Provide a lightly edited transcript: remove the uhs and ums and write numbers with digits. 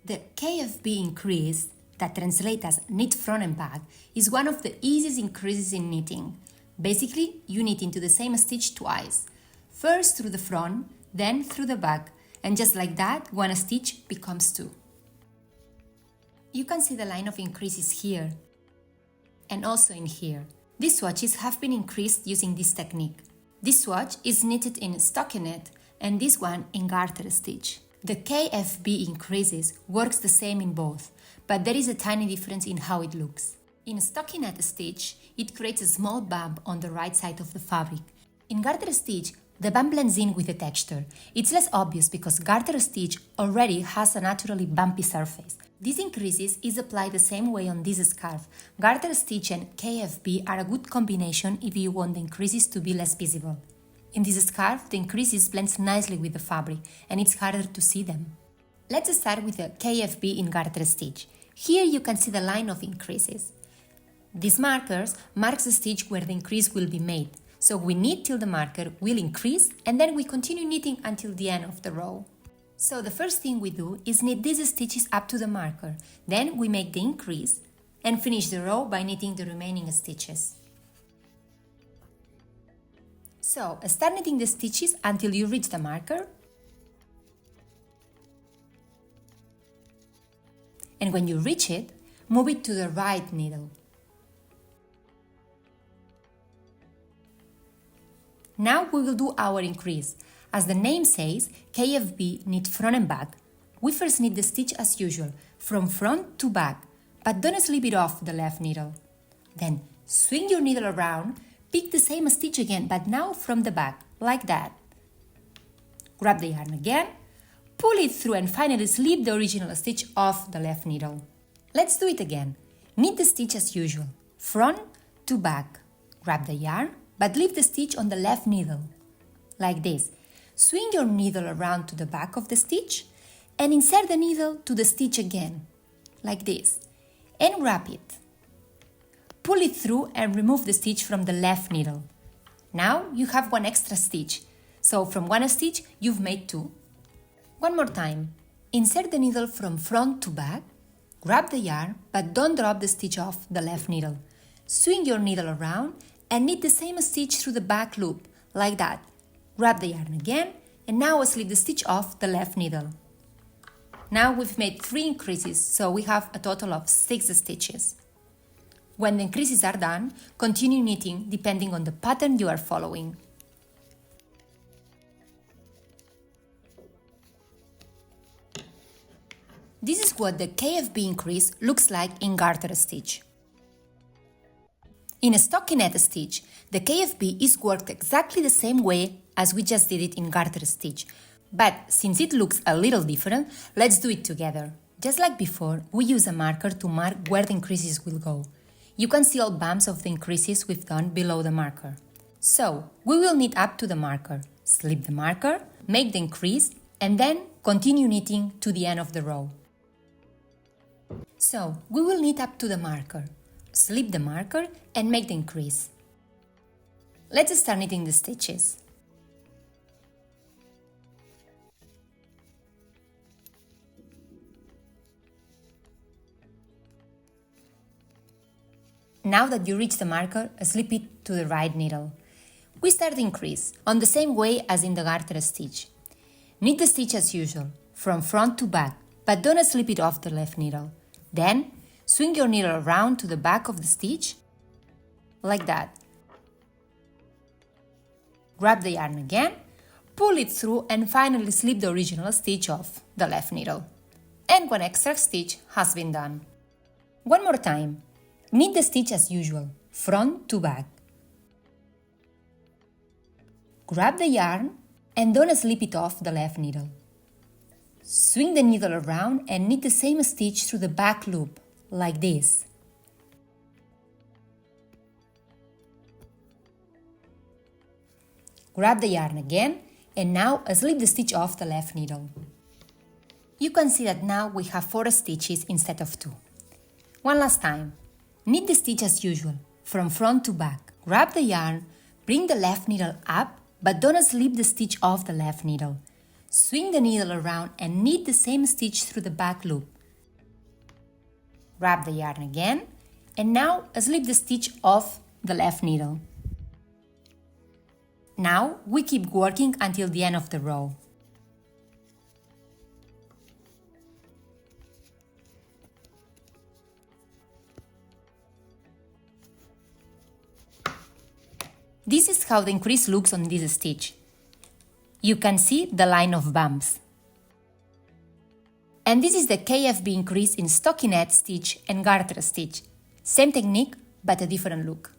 The KFB increase, that translates as knit front and back, is one of the easiest increases in knitting. Basically, you knit into the same stitch twice. First through the front, then through the back, and just like that, one stitch becomes two. You can see the line of increases here, and also in here. These swatches have been increased using this technique. This swatch is knitted in Stockinette, and this one in Garter stitch. The KFB increases works the same in both, but there is a tiny difference in how it looks. In Stockinette stitch, it creates a small bump on the right side of the fabric. In Garter stitch, the bump blends in with the texture. It's less obvious because Garter stitch already has a naturally bumpy surface. These increases is applied the same way on this scarf. Garter stitch and KFB are a good combination if you want the increases to be less visible. In this scarf, the increases blends nicely with the fabric and it's harder to see them. Let's start with the KFB in Garter stitch. Here you can see the line of increases. These markers marks the stitch where the increase will be made. So we knit till the marker will increase and then we continue knitting until the end of the row. So the first thing we do is knit these stitches up to the marker. Then we make the increase and finish the row by knitting the remaining stitches. So start knitting the stitches until you reach the marker. And when you reach it, move it to the right needle. Now we will do our increase. As the name says, KFB knit front and back. We first knit the stitch as usual, from front to back, but don't slip it off the left needle. Then swing your needle around, pick the same stitch again, but now from the back, like that. Grab the yarn again, pull it through and finally slip the original stitch off the left needle. Let's do it again. Knit the stitch as usual, front to back. Grab the yarn, but leave the stitch on the left needle, like this. Swing your needle around to the back of the stitch and insert the needle to the stitch again, like this, and wrap it. Pull it through and remove the stitch from the left needle. Now you have one extra stitch, so from one stitch you've made two. One more time. Insert the needle from front to back, grab the yarn, but don't drop the stitch off the left needle. Swing your needle around and knit the same stitch through the back loop, like that. Grab the yarn again, and now slip the stitch off the left needle. Now we've made 3 increases, so we have a total of 6 stitches. When the increases are done, continue knitting depending on the pattern you are following. This is what the KFB increase looks like in Garter stitch. In a Stockinette stitch, the KFB is worked exactly the same way as we just did it in Garter stitch. But since it looks a little different, let's do it together. Just like before, we use a marker to mark where the increases will go. You can see all bumps of the increases we've done below the marker. So, we will knit up to the marker, slip the marker, make the increase, and then continue knitting to the end of the row. So, we will knit up to the marker, slip the marker, and make the increase. Let's start knitting the stitches. Now that you reach the marker, slip it to the right needle. We start the increase, on the same way as in the Garter stitch. Knit the stitch as usual, from front to back, but don't slip it off the left needle. Then, swing your needle around to the back of the stitch, like that. Grab the yarn again, pull it through and finally slip the original stitch off the left needle. And one extra stitch has been done. One more time. Knit the stitch as usual, front to back. Grab the yarn and don't slip it off the left needle. Swing the needle around and knit the same stitch through the back loop, like this. Grab the yarn again and now slip the stitch off the left needle. You can see that now we have 4 stitches instead of 2. One last time. Knit the stitch as usual, from front to back. Grab the yarn, bring the left needle up, but don't slip the stitch off the left needle. Swing the needle around and knit the same stitch through the back loop. Wrap the yarn again, and now slip the stitch off the left needle. Now we keep working until the end of the row. This is how the increase looks on this stitch. You can see the line of bumps. And this is the KFB increase in stockinette stitch and garter stitch. Same technique, but a different look.